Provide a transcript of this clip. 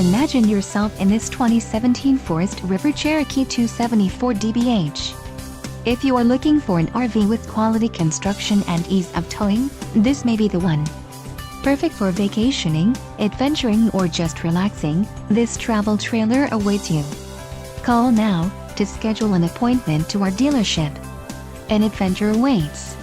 Imagine yourself in this 2017 Forest River Cherokee 274DBH. If you are looking for an RV with quality construction and ease of towing, this may be the one. Perfect for vacationing, adventuring, or just relaxing, this travel trailer awaits you. Call now to schedule an appointment to our dealership. An adventure awaits.